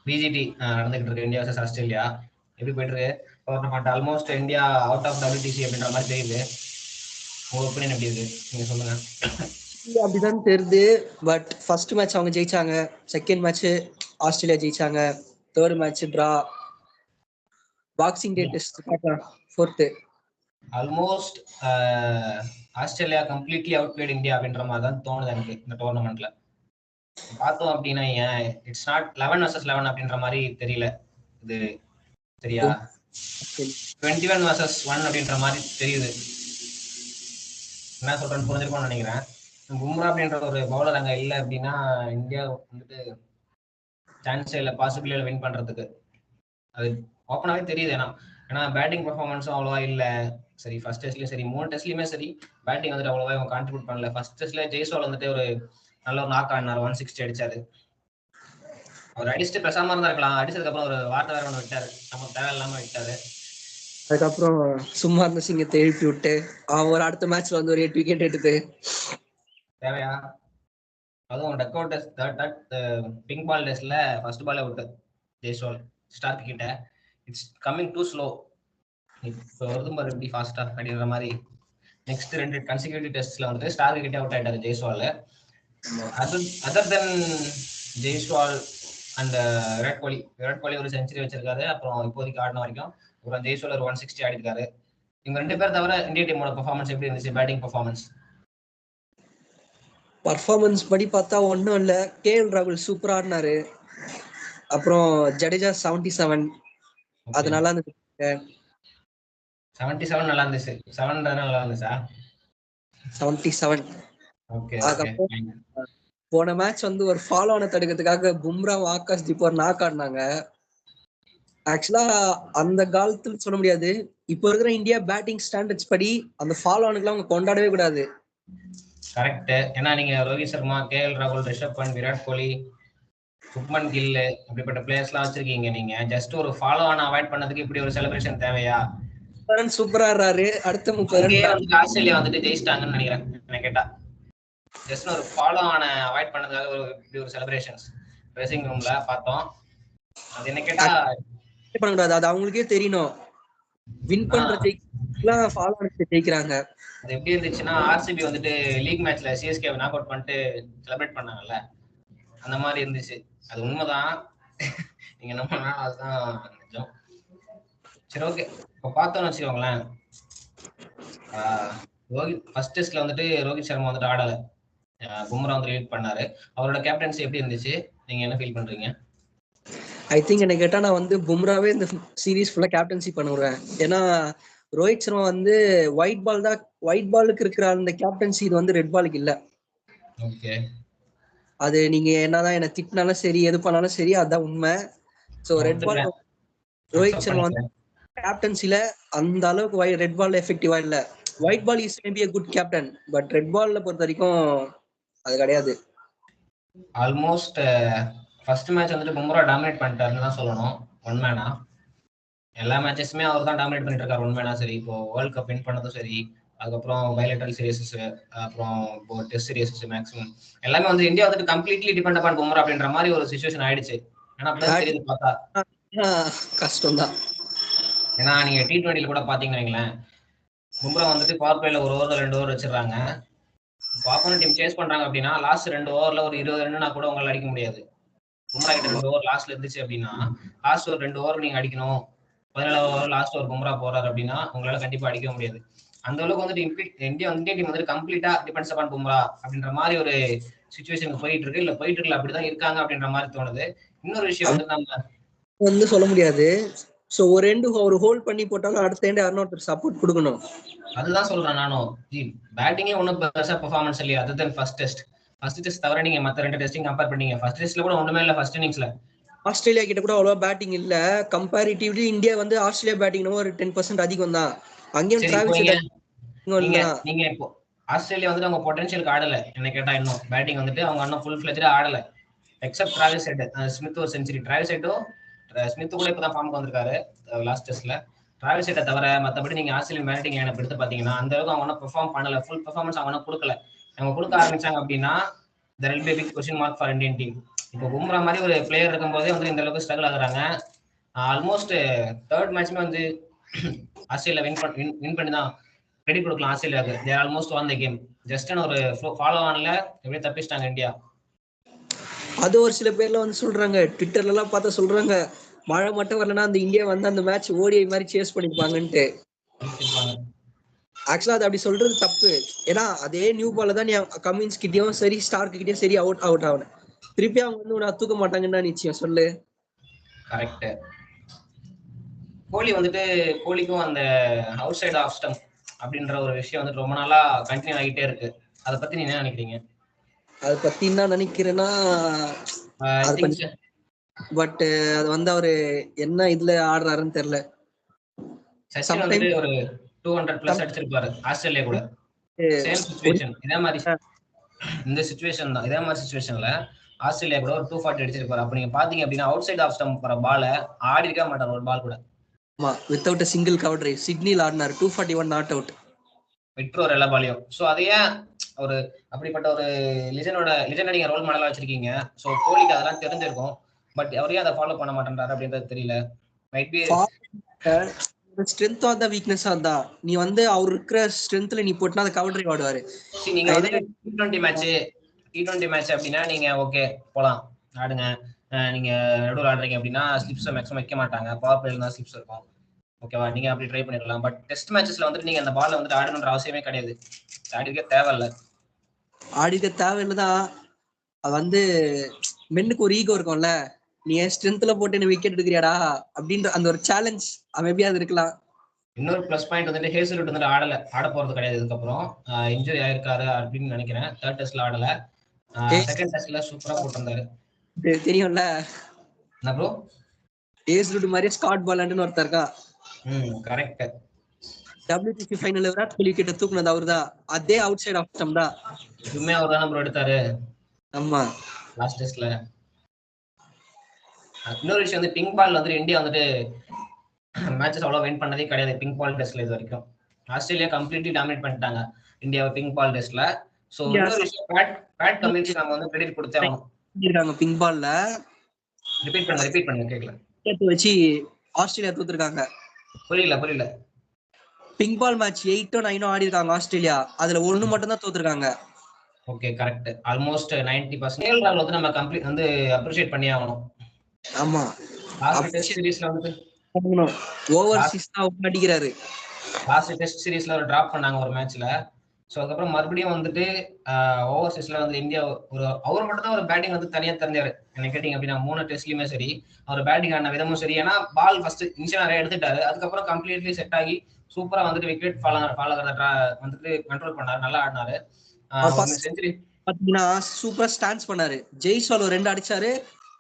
PGT நடந்துகிட்டு இருக்கு India versus Australia. எப்படி போயிட்டு இருக்கு tournament? Almost India out of WTC அப்படின்ற மாதிரி தெரியுது. உங்க ஒப்பீனியன் எப்படி இருக்கு, நீங்க சொல்லுங்க. அப்படிதான் தெரியுது. பட் ஃபர்ஸ்ட் மேட்ச் அவங்க ஜெயிச்சாங்க, செகண்ட் மேட்ச் ஆஸ்திரேலியா ஜெயிச்சாங்க, third match draw. Boxing day test fourth. Almost Australia completely outplayed India அப்படின்ற மாதிரி தான் தோணுது எனக்கு இந்த டோர்னமெண்ட்ல. பார்த்தோம் அப்படின்னா ஏன் இட்ஸ் நாட் 11 vs 11 அப்படின்ற மாதிரி தெரியல. இது சரியா 21 vs 1 அப்படின்ற மாதிரி தெரியுது. என்ன சொல்றேன்னு புரிஞ்சிருக்கும்னு நினைக்கிறேன். பும்ரா அப்படின்ற ஒரு பவுலர் அங்க இல்லை அப்படின்னா இந்தியா வந்துட்டு சான்ஸே இல்லை பாசிபிலிட்டியில வின் பண்றதுக்கு. அது ஓப்பனாவே தெரியுது. ஏன்னா பேட்டிங் பெர்ஃபார்மன்ஸும் அவ்வளவா இல்லை. சரி ஃபர்ஸ்ட் டெஸ்ட்லயும் சரி 3 டெஸ்ட்லயுமே சரி பேட்டிங் வந்துட்டு அவ்வளவா இவங்க கான்ட்ரிபியூட் பண்ணல. ஃபர்ஸ்ட் டெஸ்ட்ல ஜெய்ஸ்வால் வந்துட்டு ஒரு நல்ல ஒரு நாக் ஆடினார், 160 அடிச்சாரு. அவர் அடிச்சுட்டு பேசாம இருந்தா இருக்கலாம். அடிச்சதுக்கு அப்புறம் ஒரு வார்த்தை வேற ஒன்று விட்டாரு, நமக்கு தேவையில்லாம விட்டாரு. அதுக்கப்புறம் சும்மா இருந்த சிங்கத்தை எழுப்பி விட்டு அவர் அடுத்த மேட்ச்ல வந்து ஒரு 8 விக்கெட் எடுத்து தேவையா? அதுவும் duck out test pink ball டெஸ்ட்ல ஃபர்ஸ்ட் பாலே விட்டு ஜெய்ஸ்வால் ஸ்டார்க் கிட்ட இட்ஸ் கம்மிங் டூ ஸ்லோ. இப்போ வருது பாரு எப்படி ஃபாஸ்டா அப்படின்ற மாதிரி. நெக்ஸ்ட் 2 கன்சிக்யூட்டிவ் டெஸ்ட்ல வந்துட்டு ஸ்டார்க் கிட்டே அவுட் ஆயிட்டாரு Jaiswal. Other than Jaiswal and Virat Kohli ஒரு செஞ்சுரி வச்சிருக்காரு. அப்புறம் இப்போதைக்கு ஆடின வரைக்கும் அப்புறம் ஜெய்ஸ்வால் ஒரு 160 ஆடிருக்காரு. இவங்க 2 பேர் தவிர இந்திய டீமோட பெர்ஃபார்மன்ஸ் எப்படி இருந்துச்சு? பேட்டிங் பர்ஃபார்மன்ஸ் படி பார்த்தா ஒன்றும் இல்லை. KL ராகுல் சூப்பரா ஆடினாரு. அப்புறம் ஜடேஜா 77, அது நல்லா இருந்துச்சு. 77 நல்லா இருந்துச்சு. 7 நல்லா இருந்துச்சா? 77. ஓகே. போன மேட்ச் வந்து ஒரு ஃபாலோ ஆன தடுக்கிறதுக்காக பும்ரா ஆகாஷ் தீப் ஒரு நாக் ஆடினாங்க. ஆக்சுவலா அந்த காலத்துல சொல்ல முடியாது. இப்போ இருக்கிற இந்தியா பேட்டிங் ஸ்டாண்டர்ட்ஸ் படி அந்த ஃபாலோ ஆனுக்குலாம் அவங்க கொண்டாடவே கூடாது. கரெக்ட். ஏன்னா நீங்க ரோஹித் சர்மா, KL ராகுல், ரிஷப் பண்ட், விராட் கோலி, சுப்மன் கில் அப்படிப்பட்ட பிளேயர்ஸ் எல்லாம் வச்சிருக்கீங்க. நீங்க ஜஸ்ட் ஒரு ஃபாலோ ஆன அவாய்ட் பண்ணதுக்கு இப்படி ஒரு செலிப்ரேஷன் தேவையா? சூப்பரா ஆடுறாரு. அடுத்த 30 வந்து ஆஸ்திரேலியா வந்துட்டு ஜெயிச்சிட்டாங்கன்னு நினைக்கிறேன் என்ன கேட்டா. ஜஸ்ட் ஒரு ஃபாலோ ஆன அவாய்ட் பண்ணதுக்காக இப்படி ஒரு செலிப்ரேஷன்ஸ் ட்ரெஸ்ஸிங் ரூம்ல பார்த்தோம். அது என்ன கேட்டா பண்ணக்கூடாது. அது அவங்களுக்கே தெரியணும். வின் பண்ற ஃபாலோ ஆன ஜெயிக்கிறாங்க. அது எப்படி இருந்துச்சுன்னா RCB வந்துட்டு லீக் மேட்ச்ல CSK நாக் அவுட் பண்ணிட்டு செலிப்ரேட் பண்ணாங்கல்ல, அந்த மாதிரி இருந்துச்சு. அது உண்மைதான். நீங்க என்ன பண்ணா அதுதான் நிஜம். சரி ஓகே. இப்போ பார்த்தோம்னு வச்சுக்கோங்களேன், ஃபர்ஸ்ட் டெஸ்ட்ல வந்துட்டு ரோஹித் சர்மா வந்துட்டு ஆடலை, பும்ரா வந்து லீட் பண்ணாரு. அவரோட கேப்டன்சி எப்படி இருந்துச்சு? நீங்க என்ன ஃபீல் பண்றீங்க? ஐ திங்க் என்ன கேட்டா நான் வந்து பும்ராவே இந்த சீரீஸ் ஃபுல்லா கேப்டன்சி பண்ணுவேன். ஏன்னா ரோஹித் சர்மா வந்து ஒயிட் பால் தான், ஒயிட் பாலுக்கு இருக்கிற அந்த கேப்டன்சி இது வந்து ரெட் பாலுக்கு இல்ல. ஓகே. அது நீங்க என்னதான் என்ன திட்டினாலும் சரி, எது பண்ணாலும் சரி, அதுதான் உண்மை. So red ball Rohit Sharma வந்து கேப்டன்சில அந்த அளவுக்கு ரெட் பால் எஃபெக்டிவா இல்ல. White ball is maybe a good captain, but red பால்ல பொறுத்த வரைக்கும் அது கிடையாது. ஆல்மோஸ்ட் ஃபர்ஸ்ட் மேட்ச் வந்துட்டு பும்ரா டாமினேட் பண்ணிட்டாருன்னு தான் சொல்லணும். ஒன் மேனா எல்லா மேட்சஸுமே அவர் தான் டாமினேட் பண்ணிட்டு இருக்காரு ஒன் மேனா. சரி, இப்போ வேர்ல்ட் கப் வின் பண்ணதும் சரி, அதுக்கப்புறம் பைலேட்டரல் சீரிஸஸ், அப்புறம் இப்போ டெஸ்ட் சீரிஸஸ், மேக்ஸிமம் எல்லாமே வந்து இந்தியா வந்துட்டு கம்ப்ளீட்லி டிபெண்ட் அப்பான் பும்ரா அப்படின்ற மாதிரி ஒரு சிச்சுவேஷன் ஆயிடுச்சு. ஏன்னா அப்படிதான் தெரியுது பார்த்தா. கஷ்டம் தான். ஏன்னா நீங்க T20 கூட பாத்தீங்கன்னு வைங்களேன், பும்ரா வந்துட்டு பவர் பிளேல ஒரு ஓவர் 2 ஓவர் வச்சிடறாங்க. இப்போ ஆப்போனன்ட் டீம் சேஸ் பண்றாங்க அப்படின்னா லாஸ்ட் 2 ஓவர்ல ஒரு 20 ரன்னா கூட உங்களால அடிக்க முடியாது. பும்ரா கிட்ட 2 ஓவர் லாஸ்ட்ல இருந்துச்சு அப்படின்னா லாஸ்ட் ஒரு 2 ஓவர் நீங்க அடிக்கணும். 17 ஓவர் லாஸ்ட் ஒரு பும்ரா போறாரு அப்படின்னா உங்களால கண்டிப்பா அடிக்க முடியாது. அந்த அளவுக்கு வந்துட்டு இந்தியா டீம் வந்துட்டு கம்ப்ளீட்டா டிபெண்ட்ஸ் அப்பான் பும்ரா அப்படின்ற மாதிரி ஒரு சிச்சுவேஷனுக்கு போயிட்டு இருக்கு. இல்ல போயிட்டு இருக்கல, அப்படிதான் இருக்காங்க அப்படின்ற மாதிரி தோணுது. இன்னொரு விஷயம் வந்து நம்ம வந்து சொல்ல முடியாது. சோ ஒரு எண்டு ஒரு ஹோல்ட் பண்ணி போட்டாலும் அடுத்த எண்டு யாரும் சப்போர்ட் கொடுக்கணும். அதுதான் சொல்றேன் நானும். பேட்டிங்ல ஒன்னும் பெருசா பெர்ஃபார்மன்ஸ் இல்லையா அதர் தென் ஃபர்ஸ்ட் டெஸ்ட் தவிர நீங்க மத்த 2 டெஸ்டிங் கம்பேர் பண்ணீங்க. ஃபர்ஸ்ட் டெஸ்ட்ல கூட ஒண்ணுமே இல்ல. ஃபர்ஸ்ட் இன்னிங்ஸ்ல ஆஸ்திரேலியா கிட்ட கூட அவ்வளவா பேட்டிங் இல்ல. கம்பேரிட்டிவ்லி இந்தியா வந்து ஆஸ்திரேலியா பேட்டிங் ஒரு 10% அதிகம் தான். அங்கேயும் நீங்க இப்போ ஆஸ்திரேலியா வந்துட்டு அவங்க பொட்டன்ஷியலுக்கு ஆடல என்ன கேட்டா. இன்னும் பேட்டிங் வந்துட்டு அவங்க இன்னும் ஃபுல் ஃபிளெஜ்டா ஆடல. எக்ஸப்ட் டிராவிஸ் ஹெட், ஸ்மித் ஒரு செஞ்சுரி. டிராவிஸ் ஹெட்டும் ஸ்மித் கூட இப்பதான் ஃபார்முக்கு வந்திருக்காரு லாஸ்ட் டெஸ்ட்ல. டிராவிஸ் ஹெட்டை தவிர மற்றபடி நீங்க ஆஸ்திரேலியன் பேட்டிங் லைனை எடுத்து பாத்தீங்கன்னா அந்த அளவுக்கு அவங்க பெர்ஃபார்ம் பண்ணல. ஃபுல் பெர்ஃபார்மன்ஸ் அவங்க கொடுக்கல. அவங்க கொடுக்க ஆரம்பிச்சாங்க அப்படின்னா there will be a big question mark for Indian team. இப்போ பும்ரா மாதிரி ஒரு பிளேயர் இருக்கும்போதே வந்து இந்த அளவுக்கு ஸ்ட்ரகிள் ஆகுறாங்க. ஆல்மோஸ்ட் தேர்ட் மேட்ச்மே வந்து ஆஸ்திரேலியா வின் பண்ணி தான் கிரெடிட் கொடுக்கலாம் ஆஸ்திரேலியாவுக்கு. They're almost won the game. Just ஒரு ஃபாலோ ஆன்ல எப்படியே தப்பிச்சிட்டாங்க இந்தியா. அது ஒரு சில பேர்ல வந்து சொல்றாங்க, ட்விட்டர்ல எல்லாம் பார்த்தா சொல்றாங்க, மழை மட்டும் வரலன்னா அந்த இந்தியா வந்து அந்த மேட்ச் ஓடிஐ மாதிரி சேஸ் பண்ணிருப்பாங்கன்ட்டு. ஆக்சுவலா அது அப்படி சொல்றது தப்பு. ஏன்னா அதே நியூ பால்ல தான் நீ கமின்ஸ் கிட்டயும் சரி ஸ்டார்க் கிட்டயும் சரி அவுட் ஆகணும். திருப்பி அவங்க வந்து உன்னை தூக்க மாட்டாங்கன்னா நிச்சயம் சொல்லு. கரெக்ட். கோலி வந்துட்டு கோலிக்கும் அந்த அவுட் சைட் ஆஃப் ஸ்டம்ப் அப்படின்ற ஒரு விஷயம் வந்து ரொம்ப நாளா கண்டினியூ ஆகிட்டே இருக்கு. அதை பத்தி நீங்க என்ன நினைக்கிறீங்க? அதை பத்தி என்ன நினைக்கிறேன்னா, பட் அது வந்து அவரு என்ன இதுல ஆடுறாருன்னு தெரியல. சச்சின் வந்துட்டு ஒரு 200 பிளஸ் அடிச்சிருப்பாரு ஆஸ்திரேலியா கூட. சேம் சிச்சுவேஷன் இதே மாதிரி இந்த சிச்சுவேஷன் தான். இதே மாதிரி சிச்சுவேஷன்ல ஆஸ்திரேலியா கூட ஒரு 240 அடிச்சிருப்பாரு. அப்ப நீங்க பாத்தீங்க அப்படின்னா அவுட் சைட் ஆஃப் ஸ்டம்ப் வர பால ஆடி இருக்க மாட்டார் ஒரு பால் கூட. ஆமா, வித்தவுட் சிங்கிள் கவர் டிரைவ் சிட்னில ஆடினாரு 241 நாட் அவுட். விட்ரோர் எல்லா பாலையும். சோ அதையே ஒரு அப்படிப்பட்ட ஒரு லிஜெண்டை நீங்க ரோல் மாடலா வச்சிருக்கீங்க. சோ கோலிக்கு அதெல்லாம் தெரிஞ்சிருக்கும். பட் அவரே அதை ஃபாலோ பண்ண மாட்டேன்றாரு அப்படின்றது தெரியல. Might be strength of the weakness தான். நீ வந்து அவர் இருக்கிற ஸ்ட்ரென்த்ல நீ போட்டுனா அதை கவர் டிரைவ் ஆடுவாரு. நீங்க வந்து T20 மேட்ச் அப்படின்னா நீங்க ஓகே போலாம் ஆடுங்க. நீங்க நடுவில் ஆடுறீங்க அப்படின்னா ஸ்லிப்ஸ் மேக்ஸிமம் வைக்க மாட்டாங்க. பவர் பிளேல தான் ஸ்லிப்ஸ் இருக்கும். ஓகேவா? நீங்க அப்படி ட்ரை பண்ணிடலாம். பட் டெஸ்ட் மேட்சஸ்ல வந்துட்டு நீங்க அந்த பால்ல வந்து ஆடணுன்ற அவசியமே கிடையாது. ஆடிக்க தேவையில்ல. ஆடிக்க தேவையில்லதான். அது வந்து மென்னுக்கு ஒரு ஈகோ இருக்கும்ல, நீ என் ஸ்ட்ரென்த்ல போட்டு என்ன விக்கெட் எடுக்கிறியாடா அப்படின்ற அந்த ஒரு சேலஞ்ச் மேபி இருக்கலாம். இன்னொரு பிளஸ் பாயிண்ட் வந்துட்டு ஹேசல்வுட் வந்துட்டு ஆட போறது கிடையாது. இதுக்கப்புறம் இன்ஜுரி ஆயிருக்காரு அப்படின்னு நினைக்கிறேன். தேர்ட் டெஸ்ட்ல ஆடல. செகண்ட் டெஸ்ட்ல சூப்பரா போட்டிருந்தாரு. தெரியும்ல என்ன ப்ரோ? ஹேசல்வுட் மாதிரி ஸ்காட் பாலண்ட்னு ஒருத்தர் இருக்கா. Correct. WTC ஃபைனல்ல Virat Kohli wicket தூக்குனது அவர்தான். அதே அவுட் சைட் ஆஃப் ஸ்டம்ப் தான். இதுமே அவர் தான் ப்ரோ எடுத்தாரு. ஆமா, லாஸ்ட் டெஸ்ட்ல. இன்னொரு விஷயம் வந்து பிங்க் பால் வந்து இந்தியா வந்துட்டு மேட்சஸ் அவ்வளோ வின் பண்ணதே கிடையாது பிங்க் பால் டெஸ்ட்ல இது வரைக்கும். ஆஸ்திரேலியா கம்ப்ளீட்லி டாமினேட் பண்ணிட்டாங்க இந்தியாவை பிங்க் பால் டெஸ்ட்ல. சோ இன்னொரு விஷயம் பேட் கமின்ஸ் நம்ம வந்து கிரெடிட் கொடுத்தே ஆகணும். பிங்க் பால்ல ரிப்பீட் பண்ணுங்க கேக்கல. வச்சு ஆஸ்திரேலியா தோத்துருக்காங்க. புரியல. பிங்க் பால் மேட்ச் 8 or 9 ஆடி இருக்காங்க ஆஸ்திரேலியா. அதுல 1 மட்டும் தான் தோத்துருக்காங்க. Okay correct. ஆல்மோஸ்ட் 90% வந்து நம்ம கம்ப்ளீட் வந்து அப்ரிஷியேட் பண்ணி ஆகணும். ஆமா, லாஸ்ட் டெஸ்ட் சீரிஸ்ல வந்து ஓவர்சீஸ் தான் அடிக்கிறாரு. லாஸ்ட் டெஸ்ட் சீரிஸ்ல ஒரு டிராப் பண்ணாங்க ஒரு மேட்ச்ல. ஸோ அதுக்கப்புறம் மறுபடியும் வந்துட்டு ஓவர்சீஸ்ல வந்து இந்தியா அவர் மட்டும் தான் ஒரு பேட்டிங் வந்து தனியாக தெரிஞ்சாரு. என்ன கேட்டீங்க அப்படின்னா 3 டெஸ்ட்லயுமே சரி அவர் பேட்டிங் ஆன விதமும் சரி. ஏன்னா பால் ஃபர்ஸ்ட் இனிஷியல் நிறைய எடுத்துட்டாரு. அதுக்கப்புறம் கம்ப்ளீட்லி செட் ஆகி சூப்பரா வந்துட்டு விக்கெட் ஃபாலோ வந்துட்டு கண்ட்ரோல் பண்ணாரு. நல்லா ஆடினாரு. செஞ்சுரி பாத்தீங்கன்னா சூப்பரா ஸ்டாண்ட்ஸ் பண்ணாரு. ஜெய்ஸ்வால் ஒரு 2 அடிச்சாரு,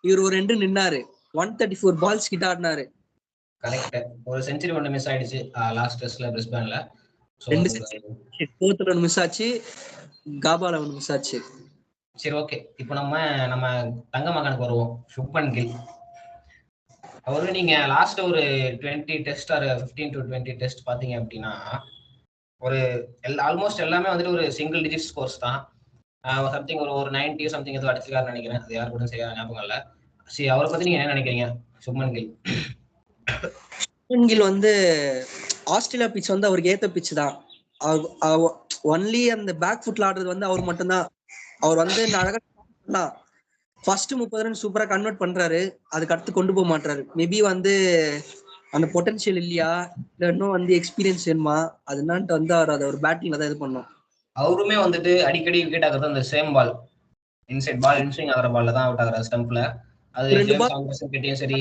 இவர் ஒரு 2 நின்னாரு. 134 பால்ஸ் கிட்ட ஆடினாரு. கரெக்ட். ஒரு செஞ்சுரி ஒன்று மிஸ் ஆயிடுச்சு லாஸ்ட் டெஸ்ட்ல பிரிஸ்பேன்ல. 2 மிஸ் ஆச்சு, காபால 1 மிஸ் ஆச்சு. சரி ஓகே, இப்போ நம்ம தங்க மகனுக்கு வருவோம். சுப்மன் கில். அவரு நீங்க லாஸ்ட் ஒரு 20 டெஸ்ட் ஒரு 15 to 20 டெஸ்ட் பாத்தீங்க அப்படின்னா ஒரு ஆல்மோஸ்ட் எல்லாமே வந்துட்டு ஒரு சிங்கிள் டிஜிட் ஸ்கோர்ஸ் தான். சம்திங் ஒரு 90 சம்திங் ஏதோ அடிச்சிருக்காருன்னு நினைக்கிறேன். அது யாரு கூட சரியா ஞாபகம் இல்ல. சரி, அவரை பத்தி நீங்க என்ன நினைக்கிறீங்க? சுப்மன் கில். சுப்மன் கில் வந்து ஆஸ்திரேலியா பிச் வந்து அவருக்கு ஏத்த பிச் தான். ஒன்லி அந்த பேக் ஃபுட்ல ஆடுறது வந்து அவர் மட்டும்தான். அவர் வந்து அழகா ஃபர்ஸ்ட் 30 ரன் சூப்பரா கன்வெர்ட் பண்றாரு. அதுக்கு அடுத்து கொண்டு போக மாட்டாரு. மேபி வந்து அந்த பொட்டன்ஷியல் இல்லையா, இல்ல இன்னும் வந்து எக்ஸ்பீரியன்ஸ் வேணுமா, அதனான்ட்டு வந்து அவர் அதை ஒரு பேட்டிங்ல தான் இது பண்ணும். அவருமே வந்துட்டு அடிக்கடி விக்கெட் ஆகுறது அந்த சேம் பால், இன்சைட் பால் இன்ஸ்விங் ஆகிற பால்ல தான் அவுட் ஆகுற ஸ்டம்ப்ல. அது ஜேம்ஸ் ஆண்டர்சன் கிட்டயும் சரி,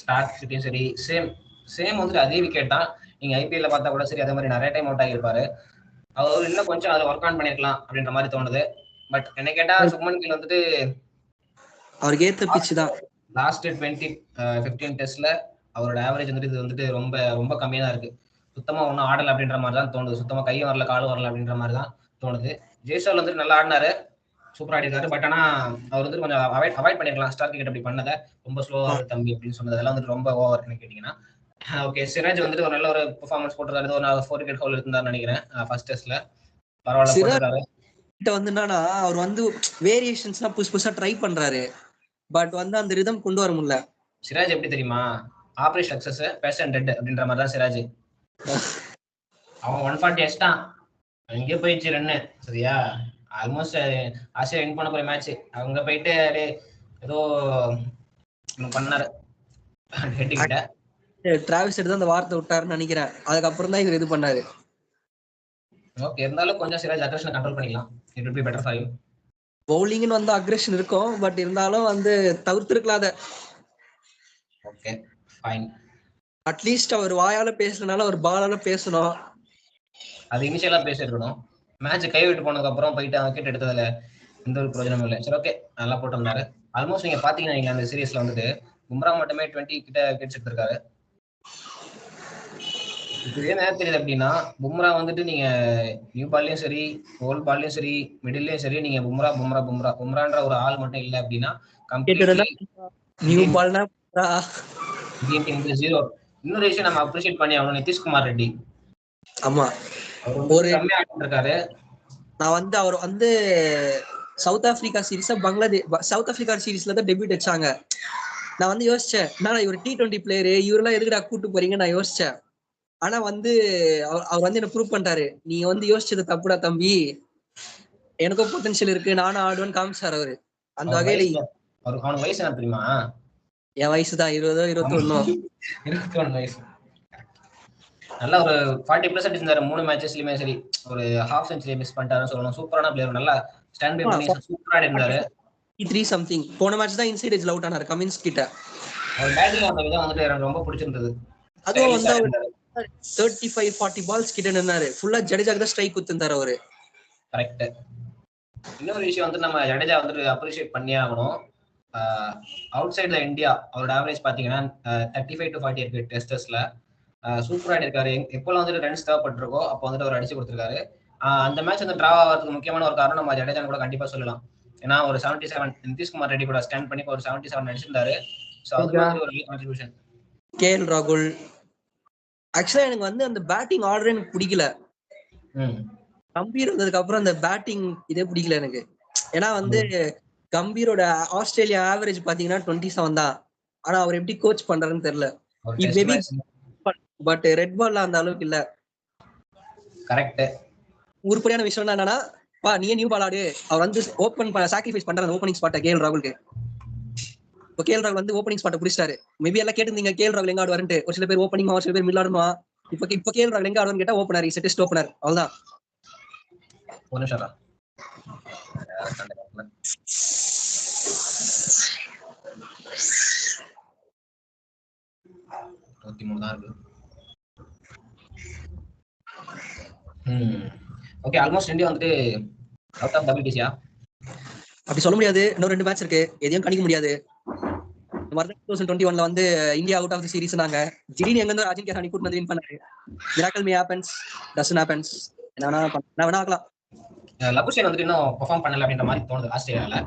ஸ்டார்க் கிட்டயும் சரி சேம் வந்துட்டு அதே விக்கெட் தான். நீங்க ஐபிஎல்ல பார்த்தா கூட சரி அதே மாதிரி நிறைய டைம் அவுட் ஆகியிருப்பாரு. அவர் இன்னும் கொஞ்சம் அதை ஒர்க் ஆன் பண்ணிருக்கலாம் அப்படின்ற மாதிரி தோணுது. பட் என்ன கேட்டா சுப்மன் கில் வந்துட்டு அவருக்கு ஏத்த பிட்ச் தான். லாஸ்ட் 15 டெஸ்ட்ல அவரோட ஆவரேஜ் வந்துட்டு இது வந்துட்டு ரொம்ப ரொம்ப கம்மியா தான் இருக்கு. சுத்தமா ஒன்றும் ஆடல அப்படின்ற மாதிரி தான் தோணுது. சுத்தமா கையும் வரல காலும் வரல அப்படின்ற மாதிரி தான் தோணுது. ஜெய்ஸ்வால் வந்துட்டு நல்லா ஆடினாரு, சூப்பரா ஆடிருக்காரு. பட் ஆனா அவர் வந்துட்டு கொஞ்சம் அவாய்ட் பண்ணிருக்கலாம். ஸ்டார் கிரிக்கெட் அப்படி பண்ணதை ரொம்ப ஸ்லோவா தம்பி அப்படின்னு சொன்னது அதெல்லாம் வந்துட்டு ரொம்ப ஓவர் கேட்டீங்கன்னா. ஓகே, சிராஜ் வந்துட்டு ஒரு நல்ல ஒரு பெர்ஃபார்மன்ஸ் போட்டிருக்காரு. ஒரு 4 விக்கெட் ஹோல் இருந்தாருன்னு நினைக்கிறேன் ஃபர்ஸ்ட் டெஸ்ட்ல. பரவாயில்ல போட்டிருக்காரு. கிட்ட வந்து என்னன்னா அவர் வந்து வேரியேஷன்ஸ்லாம் புதுசா ட்ரை பண்றாரு. பட் வந்து அந்த ரிதம் கொண்டு வர முடியல. சிராஜ் எப்படி தெரியுமா? ஆபரேஷன் சக்சஸ் பேஷன் டெட் அப்படின்ற மாதிரி தான் சிராஜ். அவன் 140 அடிச்சிட்டான், அங்கே போயிடுச்சு ரன்னு. சரியா? ஆல்மோஸ்ட் ஆஸ்திரேலியா வின் பண்ண போற மேட்ச். அவங்க போயிட்டு ஏதோ பண்ணாரு ஹெட் கிட்ட. டிராவிஸ் எடுத்து அந்த வார்த்தை விட்டாருன்னு நினைக்கிறேன். அதுக்கப்புறம் தான் இவர் இது பண்ணாரு. ஓகே, இருந்தாலும் கொஞ்சம் சிராஜ் அக்ரஷனை கண்ட்ரோல் பண்ணிக்கலாம். It will be better for you. பவுலிங்னு வந்து அக்ரஷன் இருக்கும், பட் இருந்தாலும் வந்து தவிர்த்திருக்கலாம் அதை. Okay fine. அட்லீஸ்ட் அவர் வாயால பேசலனால அவர் பாலால பேசணும். அது இனிஷியலா பேசிருக்கணும். மேட்ச் கை விட்டு போனதுக்கு அப்புறம் போயிட்டு விக்கெட் எடுத்ததுல எந்த ஒரு பிரயோஜனமும் இல்லை. சரி ஓகே, நல்லா போட்டிருந்தாரு. ஆல்மோஸ்ட் நீங்க பாத்தீங்கன்னா அந்த சீரீஸ்ல வந்துட்டு பும்ரா மட்டுமே 20 கிட்ட விக்கெட்ஸ் எடுத்திருக்காரு. இது என்ன தெரியுது அப்படின்னா, பும்ரா வந்துட்டு நீங்க நியூ பால்லயும் சரி, ஓல்ட் பால்லயும் சரி, மிடில்லயும் சரி, நீங்க பும்ரான்ற ஒரு ஆள் மட்டும் இல்ல அப்படின்னா நியூ பால்னா ஜீரோ. இன்னொரு விஷயம் நம்ம அப்ரிஷியேட் பண்ணி ஆகணும், நிதிஷ்குமார் ரெட்டி. ஆமா, ஒரு கம்மியா இருக்காரு. நான் வந்து அவர் வந்து South Africa series South Africa சீரீஸ்ல தான் டெபியூட் வச்சாங்க. நான் வந்து யோசிச்சேன், நான் இவர் T20 பிளேயரு, இவரெல்லாம் எதுக்குடா கூட்டு போறீங்க நான் யோசிச்சேன். ஆனா வந்து அவர் வந்து என்ன ப்ரூவ் பண்ணிட்டாரு, நீ வந்து யோசிச்சது தப்புடா தம்பி, எனக்கும் பொட்டன்ஷியல் இருக்கு, நானும் ஆடுவேன்னு காமிச்சாரு அவரு. அந்த வகையில அவனுக்கு வயசு என்ன தெரியுமா? என் வயசுதான் 20 21 வயசு. நல்லா ஒரு 40% இருந்தாரு 3 மேட்சஸ்லயுமே சரி. ஒரு ஹாஃப் செஞ்சுரி மிஸ் பண்ணிட்டாருன்னு சொல்லணும். சூப்பரான பிளேயர், நல்லா ஸ்டாண்ட் பை பண்ணி சூப்பரா இருந்தாரு. 3 சம்திங். போன மேட்ச் தான் இன்சைட் எட்ஜ்ல அவுட் ஆனாரு கமின்ஸ் கிட்ட. அவர் பேட்டிங் அந்த விதம் வந்துட்டு எனக்கு ரொம்ப பிடிச்சிருந்தது. அதுவும் வந்து அவர் 35-40 பால்ஸ் கிட்ட நின்னாரு. ஃபுல்லா ஜடேஜாக்கு தான் ஸ்ட்ரைக் குத்துந்தாரு அவரு. கரெக்ட். இன்னொரு விஷயம் வந்து நம்ம ஜடேஜா வந்துட்டு அப்ரிஷியேட் பண்ணி ஆகணும். அவுட் சைட் இந்தியா அவரோட ஆவரேஜ் பாத்தீங்கன்னா 35 to 40 இருக்கு டெஸ்டர்ஸ்ல. சூப்பரா இருக்காரு. எப்போல்லாம் வந்துட்டு ரன்ஸ் தேவைப்பட்டிருக்கோ அப்போ வந்துட்டு அவர் அடிச்சு கொடுத்துருக்காரு. அந்த மேட்ச் வந்து டிரா ஆகிறதுக்கு முக்கியமான ஒரு காரணம் நம்ம ஜடேஜா கூட கண்டிப்பா சொல்லலாம். ஏன்னா ஒரு 77 நிதிஷ்குமார் ரெட்டி கூட ஸ்டாண்ட் பண்ணி ஒரு 77 அடிச்சிருந்தாரு. சோ அதுக்கு வந்து ஒரு கான்ட்ரிபியூஷன். KL ராகுல் ஆக்சுவலா எனக்கு வந்து அந்த பேட்டிங் ஆர்டர் எனக்கு பிடிக்கல. கம்பீர் வந்ததுக்கு அப்புறம் அந்த பேட்டிங் இதே பிடிக்கல எனக்கு. ஏன்னா வந்து கம்பீரோட ஆஸ்திரேலியா ஆவரேஜ் பாத்தீங்கன்னா 27 தான். ஆனா அவர் எப்படி கோச் பண்றாருன்னு தெரியல. பட் ரெட் பால்ல அந்த அளவுக்கு இல்ல. கரெக்ட். உருப்படியான விஷயம் என்னன்னா, நீ நியூ பால் ஆடு, அவர் வந்து ஓபன் சாக்ரிஃபைஸ் பண்றாரு ஓப்பனிங் ஸ்பாட்டை KL ராகுலுக்கு. இப்போ KL ராகுல் வந்து ஓப்பனிங் ஸ்பாட்டை பிடிச்சிட்டாரு. மேபி எல்லாம் கேட்டிருந்தீங்க KL ராகுல் எங்க ஆடுவாருன்ட்டு. ஒரு சில பேர் ஓப்பனிங், ஒரு சில பேர் மிடில் ஆடுமா. இப்போ KL ராகுல் எங்க ஆடுவான்னு கேட்டா ஓப்பனர், இஸ் டெஸ்ட் ஓப்பனர், அவ்வளவுதான். ஒரு நிமிஷம். ஓகே, ஆல்மோஸ்ட் இந்தியா வந்துட்டு அவுட் ஆஃப் WTCயா அப்படி சொல்ல முடியாது. இன்னும் 2 மேட்ச் இருக்கு, எதையும் கணிக்க முடியாது. 2021ல வந்து India out of the series நாங்க திடீர்னு எங்க இருந்து அஜிங்கியா ரஹானே கூட்டி வந்து வின் பண்ணாரு. Miracle May happens, doesn't happens. என்ன வேணா ஆகலாம். லபுஷேன் வந்துட்டு இன்னும் பெர்ஃபார்ம் பண்ணல அப்படின்ற மாதிரி தோணுது ஆஸ்திரேலியால.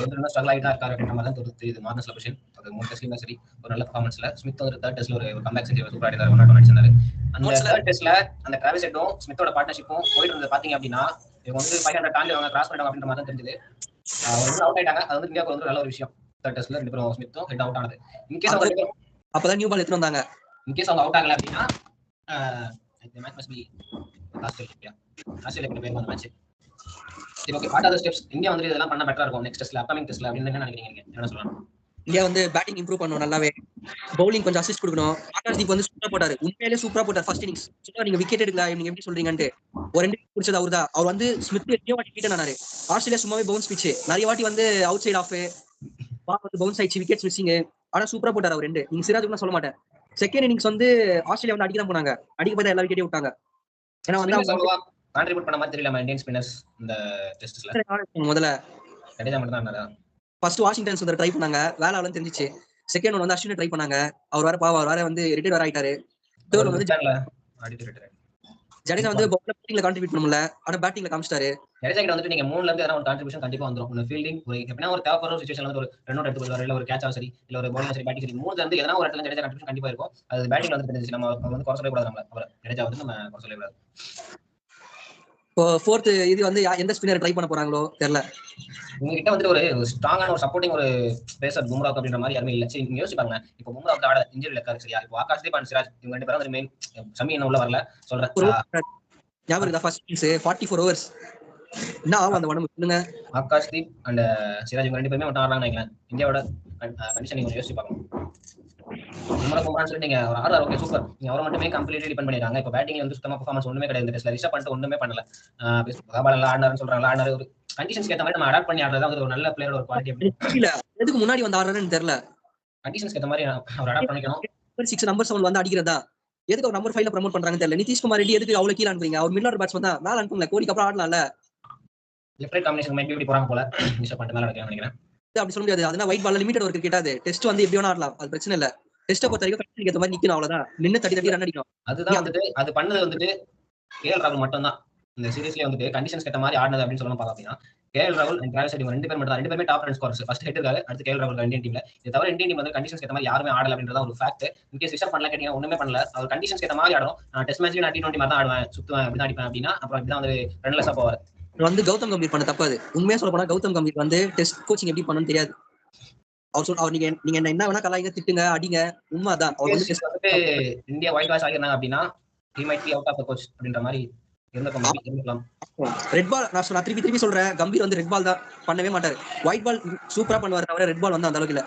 வந்து இன்னும் ஸ்ட்ரகிள் ஆகிட்டா இருக்காரு அப்படின்ற மாதிரி தான் தெரியுது. மார்னஸ் லபுஷேன் ஒரு 3 டெஸ்ட்லயுமே சரி ஒரு நல்ல பெர்ஃபார்மன்ஸ்ல. ஸ்மித் ஒரு 3rd டெஸ்ட்ல ஒரு கம்பேக் செஞ்சு சூப்பரா ஆடினாரு. 1 அடிச்சாரு. அந்த 3rd டெஸ்ட்ல அந்த டிராவிஸ் ஹெட்டும் ஸ்மித்தோட பார்ட்னர்ஷிப்பும் போயிட்டு இருந்தது. பாத்தீங்க அப்படின்னா இவங்க வந்து 500 தாண்டி அவங்க கிராஸ் பண்ணிட்டாங்க அப்படின்ற மாதிரி தான் தெரிஞ்சது. அவங்க வந்து அவுட் ஆயிட்டாங்க. அது வந்து இந்தியாவுக்கு வந்து நல்ல ஒரு விஷயம். 3rd டெஸ்ட்ல 2 பேரும் ஸ்மித்தும் ஹெட் அவுட் ஆனது. இன்கேஸ் அவங்க அப்பதான் நியூ பால் எடுத்து வந்தாங்க. இன்கேஸ் அவங்க அவுட் ஆகல அப்படின்னா இந்த மேட்ச் மஸ்ட் பீ ஆஸ்திரேலியா கிட்ட போய் அந்த மேட்ச். சரி okay, what are the steps? India வந்து இதெல்லாம் பண்ணா பெட்டரா இருக்கும் நெக்ஸ்ட் டெஸ்ட்ல, அப்கமிங் டெஸ்ட்ல அப்படின்னு என்ன நினைக்கிறீங்க நீங்க? என்ன சொல்லலாம்? இந்தியா வந்து பேட்டிங் இம்ப்ரூவ் பண்ணனும், நல்லாவே பவுலிங் கொஞ்சம் அசிஸ்ட் கொடுக்கணும். ஆகாஷ்தீப் வந்து சூப்பரா போட்டாரு, உண்மையிலேயே சூப்பரா போட்டார் ஃபர்ஸ்ட் இன்னிங்ஸ். சும்மா நீங்க விக்கெட் எடுக்கல நீங்க எப்படி சொல்றீங்கன்ட்டு ஒரு 2 விக்கெட் பிடிச்சது அவர்தான். அவர் வந்து ஸ்மித் எத்தனையோ வாட்டி விக்கெட் ஆனாரு. ஆஸ்திரேலியா சும்மாவே பவுன்ஸ் பிட்ச், நிறைய வாட்டி வந்து அவுட் சைட் ஆஃப் பால் வந்து பவுன்ஸ் ஆயிடுச்சு, விக்கெட்ஸ் மிஸ்ஸிங். ஆனா சூப்பரா போட்டார் அவர் 2. நீங்க சிராஜுக்கு சொல்ல மாட்டேன். செகண்ட் இன்னிங்ஸ் வந்து ஆஸ்திரேலியா வந்து அடிக்க தான் போனாங்க, அடிக்க போய் எல்லா விக்கெட்டையும் விட்டாங்க. ஏன்னா வந்து அவங்க கான்ட்ரிபியூட் பண்ண மாதிரி தெரியல இந்தியன் ஸ்பின்னர்ஸ் இந்த டெஸ்ட்ல. முதல்ல ஜடேஜா மட்டும் தான் இருந்தாரு. ஃபர்ஸ்ட் வாஷிங்டன் சுந்தர் ட்ரை பண்ணாங்க, வேலை ஆகலன்னு தெரிஞ்சிச்சு. செகண்ட் ஒன் வந்து அஸ்வின் ட்ரை பண்ணாங்க, அவர் வேற வந்து ரிட்டையர் வேற ஆயிட்டாரு. தேர்ட் ஒன் வந்து ஜடேஜா வந்து பவுலிங்ல கான்ட்ரிபியூட் பண்ணல, ஆனா பேட்டிங்ல காமிச்சிட்டாரு. ஜடேஜா கிட்ட வந்து நீங்க 3ல இருந்து ஒரு கான்ட்ரிபியூஷன் கண்டிப்பா வந்துரும். ஒரு ஃபீல்டிங், ஒரு எப்பனா ஒரு தேவைப்படுற ஒரு சிச்சுவேஷன்ல வந்து ஒரு ரன் அவுட் எடுத்து வருவாரு, இல்ல ஒரு கேட்சா சரி, இல்ல ஒரு பவுலிங் சரி, பேட்டிங் சரி, 3ல இருந்து எதனா ஒரு இடத்துல ஜடேஜா கான்ட்ரிபியூஷன் கண்டிப்பா இருக்கும். அது பேட்டிங்ல வந்து தெரிஞ்சிச்சு. நம்ம வந்து குறை சொல்லவே கூடாது, நம்மள அவர் ஜடேஜா வந்து நம்ம குறை சொல்லவே கூடாது. இப்போ ஃபோர்த் இது வந்து எந்த ஸ்பின்னர் ட்ரை பண்ண போறாங்களோ தெரியல. உங்ககிட்ட வந்து ஒரு ஸ்ட்ராங்கான ஒரு சப்போர்ட்டிங் ஒரு பேசர் பும்ரா அப்படின்ற மாதிரி யாருமே இல்ல. சரி நீங்க யோசிச்சு பாருங்க, இப்போ பும்ரா வந்து ஆட இன்ஜுரியில இருக்காரு சரியா. இப்போ ஆகாஷ்தீப் அண்ட் சிராஜ் இவங்க 2 பேரும் வந்து மெயின். ஷமி என்ன உள்ள வரல சொல்றேன். ஞாபகம் இருக்கா ஃபர்ஸ்ட் இன்னிங்ஸ் 44 ஓவர்ஸ் என்ன ஆகும் அந்த உடம்பு சொல்லுங்க. ஆகாஷ்தீப் அண்ட் சிராஜ் இவங்க 2 பேருமே மட்டும் ஆடுறாங்கன்னு நினைக்கிறேன். இந்தியாவோட கண்டிஷன் நீங்க யோசிச்சு பார்க்கணும். பும்ரான்னு சொல்லி நீங்க ஒரு ஆர்ஆர் ஓகே சூப்பர், நீங்க அவரை மட்டுமே கம்ப்ளீட்லி டிபெண்ட் பண்ணிருக்காங்க. இப்போ பேட்டிங்ல வந்து சுத்தமா பெர்ஃபார்மன்ஸ் ஒண்ணுமே கிடையாது. இந்த டெஸ்ட்ல ரிஷப் பண்ணிட்டு ஒண்ணுமே பண்ணல. கபாலெல்லாம் ஆடினாருன்னு சொல்றாங்க. ஆடினாரு ஒரு கண்டிஷன்ஸ்க்கு ஏற்ற மாதிரி நம்ம அடாப்ட் பண்ணி ஆடுறது வந்து ஒரு நல்ல பிளேயரோட ஒரு குவாலிட்டி. இல்ல எதுக்கு முன்னாடி வந்து ஆடுறாருன்னு தெரியல. கண்டிஷன்ஸ்க்கு ஏற்ற மாதிரி அவர் அடாப்ட் பண்ணிக்கணும். நம்பர் 6 நம்பர் 7 வந்து அடிக்கிறதா எதுக்கு அவர் நம்பர் 5ல ப்ரோமோட் பண்றாங்கன்னு தெரியல. நிதிஷ்குமார் ரெட்டி எதுக்கு அவ்வளவு கீழ அனுப்புறீங்க? அவர் மிடில் ஆர்டர் பேட்ஸ்மேன் தான், மேல அனுப்புங்க. கோலிக்கு அப்புறம் ஆடலாம்ல. லெஃப்ட் ரைட் காம்பினேஷன் மேபி இப்படி போறாங்க போல. ரிஷப் பண்ணிட்டு மேல வைக்கலாம்னு நினைக்கிறேன். அப்படி சொல்ல முடியாது. அதனால ஒயிட் பால்ல லிமிட்டட் ஒர்க் கேட்டாது. டெஸ்ட் வந்து எப்படி வேணா ஆடலாம், அது பிரச்சனை இல்ல. டெஸ்ட் பொறுத்த வரைக்கும் கண்டிஷனுக்கு ஏற்ற மாதிரி நிக்கணும், அவ்வளவுதான். நின்னு தட்டி ரன் அடிக்கணும். அதுதான் வந்துட்டு அது பண்ணது வந்துட்டு கேஎல் ராகுல் மட்டும் தான் இந்த சீரிஸ்லயே வந்துட்டு கண்டிஷன்ஸ் ஏற்ற மாதிரி ஆடினது அப்படின்னு சொல்லணும். பார்த்தா அப்படின்னா கேஎல் ராகுல் அண்ட் டிராவிஸ் ஹெட் 2 பேர் மட்டும் தான். 2 பேருமே top run scorers. First head இருக்காரு, அடுத்து கேஎல் ராகுல் இந்தியன் டீம்ல. இது தவிர இந்தியன் டீம் வந்து கண்டிஷன்ஸ் ஏற்ற மாதிரி யாருமே ஆடல அப்படின்றத ஒரு ஃபேக்ட். இன்கேஸ் ரிஷப் பண்ணல கேட்டீங்கன்னா ஒண்ணுமே பண்ணல. அவர் கண்டிஷன்ஸ் ஏற்ற மாதிரி ஆடும். நான் டெஸ்ட் மேட்ச்ல நான் T20 மாதிரி தான் ஆடுவேன், சுத்துவேன், அப்படி தான் அடிப்பேன் அப்படின்னா அப்புறம் இப்படிதான் வந்து ரன்லெஸ்ஸா போவார். வந்து கௌதம் கம்பீர் பண்ண தப்பாது. உண்மையா சொல்ல போனா கௌதம் கம்பீர் வந்து டெஸ்ட் கோச்சிங் எப்படி பண்ணணும்னு தெரியாது. அவர் நீங்க என்ன வேணா கலாய்ங்க, திட்டுங்க, அடிங்க, உண்மைதான். அவர் வந்து இந்தியா ஒயிட் வாஷ் ஆகிருந்தாங்க அப்படின்னா he might be out of the coach அப்படின்ற மாதிரி இருந்திருக்கலாம். ரெட் பால் நான் திருப்பி சொல்றேன், கம்பீர் வந்து ரெட் பால் தான் பண்ணவே மாட்டாரு. ஒயிட் பால் சூப்பரா பண்ணுவார், தவிர ரெட் பால் வந்து அந்த அளவுக்கு இல்ல.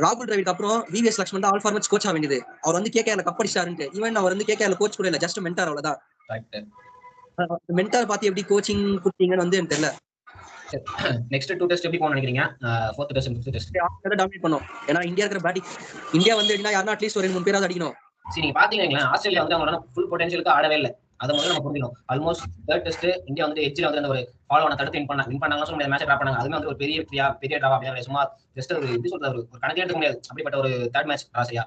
ராகுல் டிராவிட் அப்புறம் விவிஎஸ் லக்ஷ்மன் தான் ஆல் ஃபார்மேட்ஸ் கோச் ஆக வேண்டியது. அவர் வந்து கேகேஆர்ல கப் அடிச்சாருன்னு ஈவன் அவர் வந்து கேகேஆர்ல கோச் கூட இல்ல, ஜஸ்ட் மென்டார், அவ்வளவுதான். மென்டார் பார்த்து எப்படி கோச்சிங் கொடுத்தீங்கன்னு வந்து எனக்கு தெரியல. நெக்ஸ்ட் 2 டெஸ்ட் எப்படி போகணும்னு நினைக்கிறீங்க? 4th test 5th test dominate பண்ணோம். ஏன்னா இந்தியா இருக்கிற பேட்டிங் இந்தியா வந்து என்ன யாருன்னா அட்லீஸ்ட் ஒரு 2-3 பேராவது அடிக்கணும். சரி நீங்க பாத்தீங்கன்னா ஆஸ்திரேலியா வந்து அவங்களோட ஃபுல் பொட்டன்ஷியலுக்கு ஆடவே இல்லை. அதை முதல்ல நம்ம புரிஞ்சுக்கணும். ஆல்மோஸ்ட் 3rd டெஸ்ட் இந்தியா வந்து எட்ஜ்ல வந்து ஒரு ஃபாலோ ஆன தடுத்து வின் பண்ணாங்கன்னு சொல்லி மேட்ச் டிரா பண்ணாங்க. அதுமே வந்து ஒரு பெரிய டிரா அப்படியே சும்மா ஜஸ்ட் ஒரு எப்படி சொல்றது ஒரு கணக்கில் எடுக்க முடியாது அப்படிப்பட்ட ஒரு 3rd மேட்ச் ராசியா.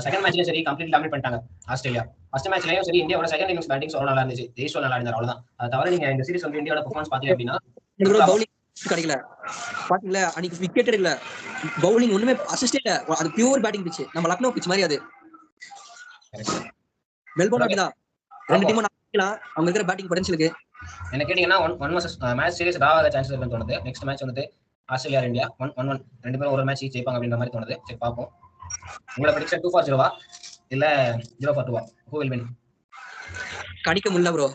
செகண்ட் மேட்ச்லயும் சரி கம்ப்ளீட் டாமினேட் பண்ணிட்டாங்க ஆஸ்திரேலியா. ஃபர்ஸ்ட் மேட்ச்லயும் சரி இந்தியாவோட செகண்ட் இன்னிங்ஸ் பேட்டிங் சொல்ல நல்லா இருந்துச்சு, ஜெய்ஸ்வால் நல்லா இருந்தார், அவ்வளவுதான். அது தவிர நீங்க இந்த சீரிஸ் வந்து இந்தியாவோட பெர்ஃபார்மன்ஸ் பாத்தீங்க அப்படின்னா பவுலிங் கிடைக்கல. பாத்தீங்களா அன்னைக்கு விக்கெட் இல்ல, பவுலிங் ஒண்ணுமே அசிஸ்டே இல்ல, அது பியூர் பேட்டிங் பிட்ச். நம்ம லக்னோ பிட்ச் மாதிரி அது. மெல்போர்ன் அப்படிதான். 2 டீமும் நாக்கலாம் அவங்க இருக்கிற பேட்டிங் பொட்டன்ஷியலுக்கு. என்ன கேட்டீங்கன்னா 1 vs மேட்ச் சீரிஸ் டிரா ஆக சான்சஸ் இருக்குன்னு தோணுது. நெக்ஸ்ட் மேட்ச் வந்து ஆஸ்திரேலியா இந்தியா 1-1 2 பேரும் ஒரு மேட்ச் ஜெயிப்பாங்க அப்படின்ற மாதிரி தோணுது. சரி பாப்போம். உங்களோட prediction 2-0 இல்ல 0-2 who will win? கணிக்க முடியல bro.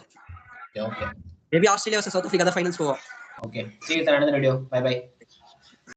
Okay maybe Australia vs south Africa தான் ஃபைனல்ஸ் போவோம். Okay see you in another video. Bye bye.